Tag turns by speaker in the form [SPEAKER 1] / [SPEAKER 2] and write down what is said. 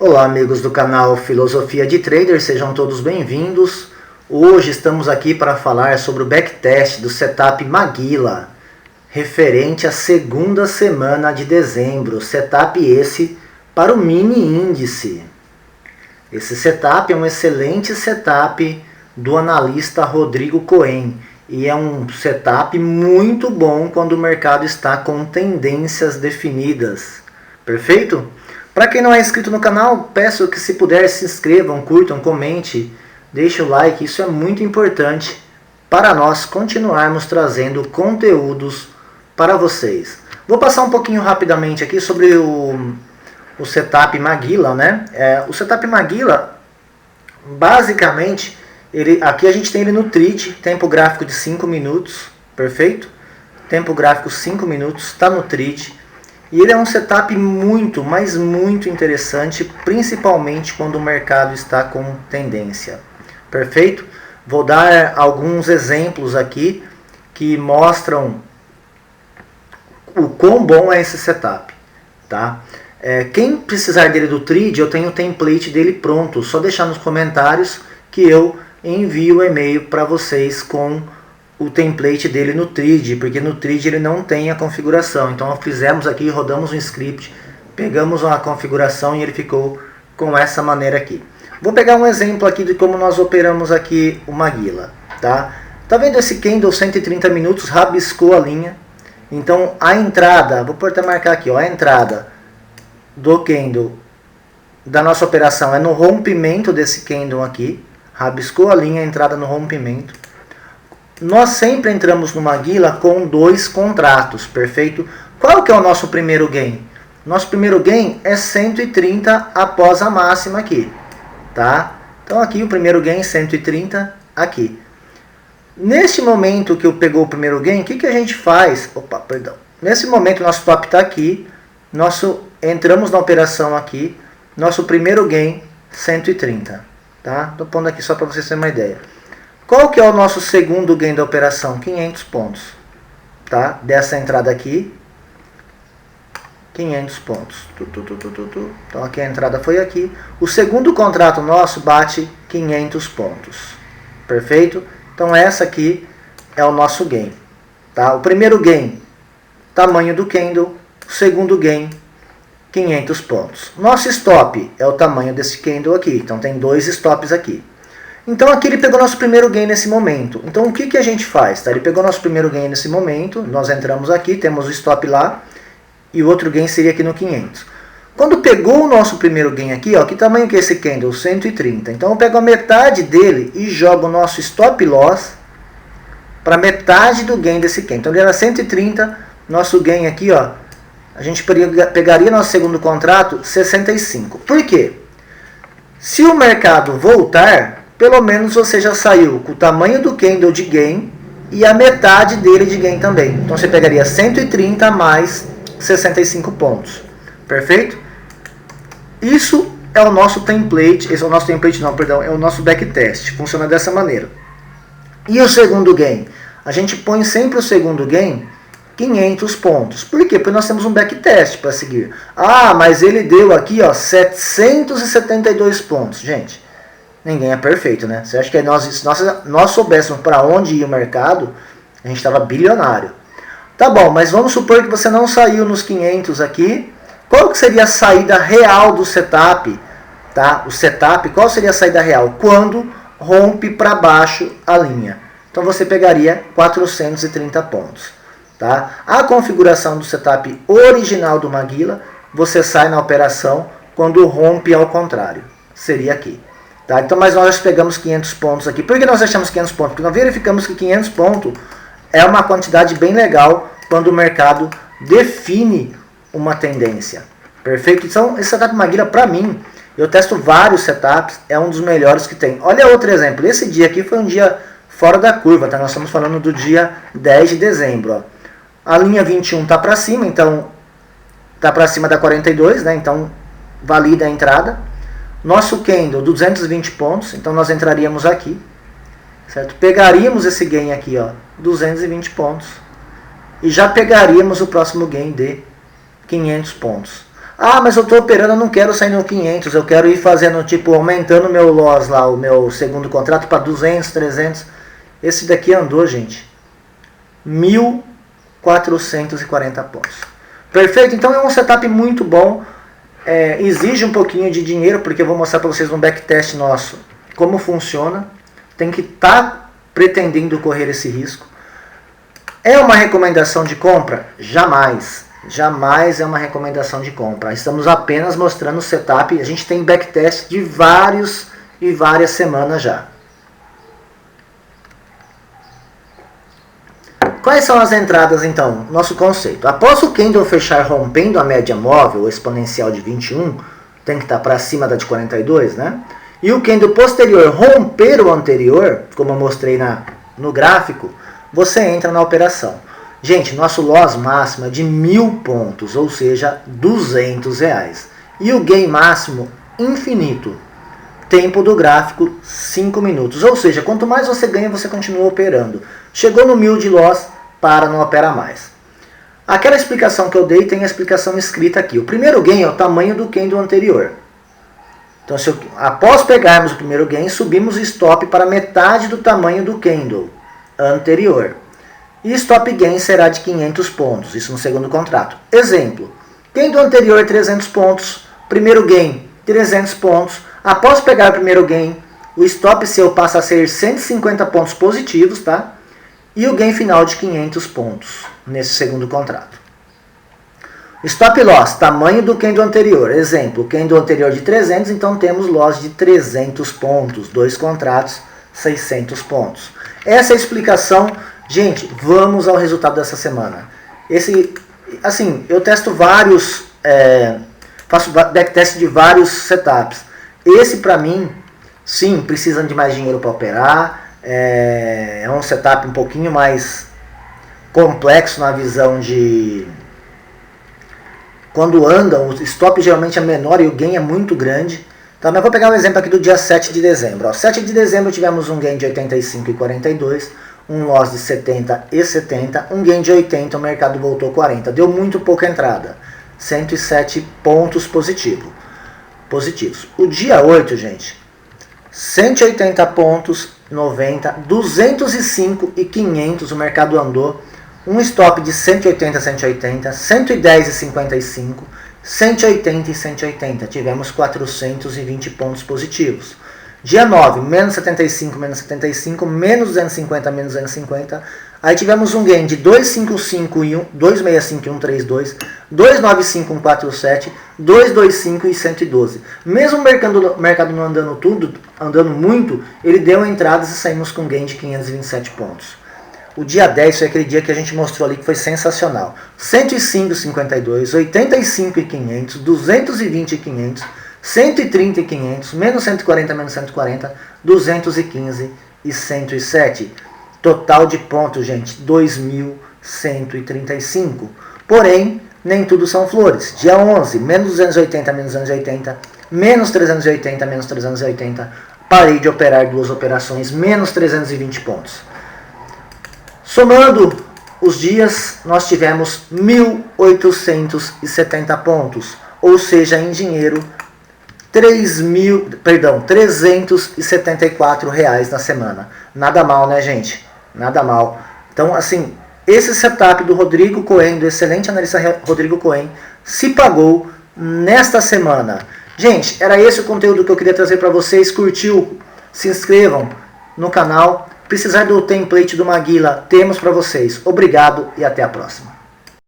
[SPEAKER 1] Olá amigos do canal Filosofia de Trader, sejam todos bem-vindos. Hoje estamos aqui para falar sobre o backtest do setup Maguila, referente à segunda semana de dezembro, setup esse para o mini índice. Esse setup é um excelente setup do analista Rodrigo Cohen e é um setup muito bom quando o mercado está com tendências definidas. Perfeito? Para quem não é inscrito no canal, peço que se puder se inscrevam, curtam, comente, deixe o like, isso é muito importante para nós continuarmos trazendo conteúdos para vocês. Vou passar um pouquinho rapidamente aqui sobre o setup Maguila, né? O setup Maguila, basicamente, aqui a gente tem ele no trade, tempo gráfico de 5 minutos, perfeito? Tempo gráfico 5 minutos, está no trade. E ele é um setup muito, mas muito interessante, principalmente quando o mercado está com tendência. Perfeito? Vou dar alguns exemplos aqui que mostram o quão bom é esse setup. Tá? Quem precisar dele do trade, eu tenho o template dele pronto. Só deixar nos comentários que eu envio o e-mail para vocês com o template dele no trade, porque no trade ele não tem a configuração. Então fizemos aqui, rodamos um script, pegamos uma configuração e ele ficou com essa maneira aqui. Vou pegar um exemplo aqui de como nós operamos aqui o Maguila. Tá vendo esse candle 130 minutos, rabiscou a linha. Então a entrada, vou até marcar aqui, ó, a entrada do candle da nossa operação é no rompimento desse candle aqui. Rabiscou a linha, a entrada no rompimento. Nós sempre entramos no Maguila com 2 contratos, perfeito? Qual que é o nosso primeiro gain? Nosso primeiro gain é 130 após a máxima aqui, tá? Então aqui o primeiro gain 130 aqui. Neste momento que eu pegou o primeiro gain, o que a gente faz? Nesse momento nosso stop está aqui, entramos na operação aqui, nosso primeiro gain 130, tá? Estou pondo aqui só para vocês terem uma ideia. Qual que é o nosso segundo gain da operação? 500 pontos. Tá? Dessa entrada aqui, 500 pontos. Então aqui a entrada foi aqui. O segundo contrato nosso bate 500 pontos. Perfeito? Então essa aqui é o nosso gain. Tá? O primeiro gain, tamanho do candle. O segundo gain, 500 pontos. Nosso stop é o tamanho desse candle aqui. Então tem 2 stops aqui. Então aqui ele pegou nosso primeiro gain nesse momento. Então o que a gente faz? Tá? Ele pegou nosso primeiro gain nesse momento, nós entramos aqui, temos o stop lá, e o outro gain seria aqui no 500. Quando pegou o nosso primeiro gain aqui, ó, que tamanho que é esse candle? 130. Então eu pego a metade dele e jogo o nosso stop loss para metade do gain desse candle. Então ele era 130, nosso gain aqui, ó, a gente pegaria nosso segundo contrato 65. Por quê? Se o mercado voltar, pelo menos você já saiu com o tamanho do candle de gain e a metade dele de gain também. Então você pegaria 130 mais 65 pontos. Perfeito? Isso é o nosso template. Esse é o nosso template, não, perdão. É o nosso backtest. Funciona dessa maneira. E o segundo gain? A gente põe sempre o segundo gain 500 pontos. Por quê? Porque nós temos um backtest para seguir. Ah, mas ele deu aqui, ó, 772 pontos. Gente, ninguém é perfeito, né? Você acha que nós soubéssemos para onde ia o mercado, a gente estava bilionário. Tá bom, mas vamos supor que você não saiu nos 500 aqui. Qual que seria a saída real do setup? Tá? O setup, qual seria a saída real? Quando rompe para baixo a linha. Então você pegaria 430 pontos. Tá? A configuração do setup original do Maguila, você sai na operação quando rompe ao contrário. Seria aqui. Tá? Então, mas nós pegamos 500 pontos aqui. Por que nós achamos 500 pontos? Porque nós verificamos que 500 pontos é uma quantidade bem legal quando o mercado define uma tendência. Perfeito? Então, esse setup Maguila, para mim, eu testo vários setups, é um dos melhores que tem. Olha outro exemplo. Esse dia aqui foi um dia fora da curva. Tá? Nós estamos falando do dia 10 de dezembro. Ó. A linha 21 está para cima, então está para cima da 42, né? Então valida a entrada. Nosso candle 220 pontos, então nós entraríamos aqui, certo? Pegaríamos esse gain aqui, ó, 220 pontos, e já pegaríamos o próximo gain de 500 pontos. Ah, mas eu estou operando, eu não quero sair no 500, eu quero ir fazendo, tipo, aumentando o meu loss lá, o meu segundo contrato para 200, 300. Esse daqui andou, gente, 1.440 pontos. Perfeito? Então é um setup muito bom. Exige um pouquinho de dinheiro, porque eu vou mostrar para vocês no backtest nosso como funciona. Tem que estar pretendendo correr esse risco. É uma recomendação de compra? Jamais. Jamais é uma recomendação de compra. Estamos apenas mostrando o setup. A gente tem backtest de várias semanas já. Quais são as entradas então? Nosso conceito. Após o candle fechar rompendo a média móvel, o exponencial de 21, tem que estar para cima da de 42, né? E o candle posterior romper o anterior, como eu mostrei no gráfico, você entra na operação. Gente, nosso loss máximo é de 1.000 pontos, ou seja, R$200. E o gain máximo, infinito. Tempo do gráfico, 5 minutos. Ou seja, quanto mais você ganha, você continua operando. Chegou no 1.000 de loss, não opera mais. Aquela explicação que eu dei tem a explicação escrita aqui. O primeiro gain é o tamanho do candle anterior. Então, após pegarmos o primeiro gain, subimos o stop para metade do tamanho do candle anterior. E stop gain será de 500 pontos, isso no segundo contrato. Exemplo, candle anterior 300 pontos, primeiro gain 300 pontos. Após pegar o primeiro gain, o stop seu passa a ser 150 pontos positivos, tá? E o gain final de 500 pontos nesse segundo contrato. Stop loss, tamanho do candle anterior. Exemplo, candle anterior de 300, então temos loss de 300 pontos. 2 contratos, 600 pontos. Essa é a explicação. Gente, vamos ao resultado dessa semana. Eu testo vários, faço backtest de vários setups. Esse para mim, sim, precisa de mais dinheiro para operar. É um setup um pouquinho mais complexo na visão de... Quando andam, o stop geralmente é menor e o gain é muito grande. Tá, mas vou pegar um exemplo aqui do dia 7 de dezembro. Ó, 7 de dezembro tivemos um gain de 85,42, um loss de 70,70, um gain de 80, o mercado voltou 40. Deu muito pouca entrada. 107 pontos positivos. O dia 8, gente, 180 pontos, 90, 205 e 500 o mercado andou. Um stop de 180, 180, 110 e 55, 180 e 180. Tivemos 420 pontos positivos. Dia 9, menos 75, menos 75, menos 250, menos 250. Aí tivemos um gain de 255 e 265 e 132, 295 e 147, 225 e 112. Mesmo o mercado não andando muito, ele deu entradas e saímos com gain de 527 pontos. O dia 10 foi aquele dia que a gente mostrou ali que foi sensacional. 105,52, 85,500, 220,500, 130,500, menos 140, menos 140, 215 e 107. Total de pontos, gente, 2.135. Porém, nem tudo são flores. Dia 11, menos 280, menos 280, menos 380, menos 380. Parei de operar 2 operações, menos 320 pontos. Somando os dias, nós tivemos 1.870 pontos, ou seja, em dinheiro, R$374 na semana. Nada mal, né, gente? Nada mal. Então, assim, esse setup do Rodrigo Cohen, do excelente analista Rodrigo Cohen, se pagou nesta semana. Gente, era esse o conteúdo que eu queria trazer para vocês. Curtiu? Se inscrevam no canal. Precisar do template do Maguila, temos para vocês. Obrigado e até a próxima.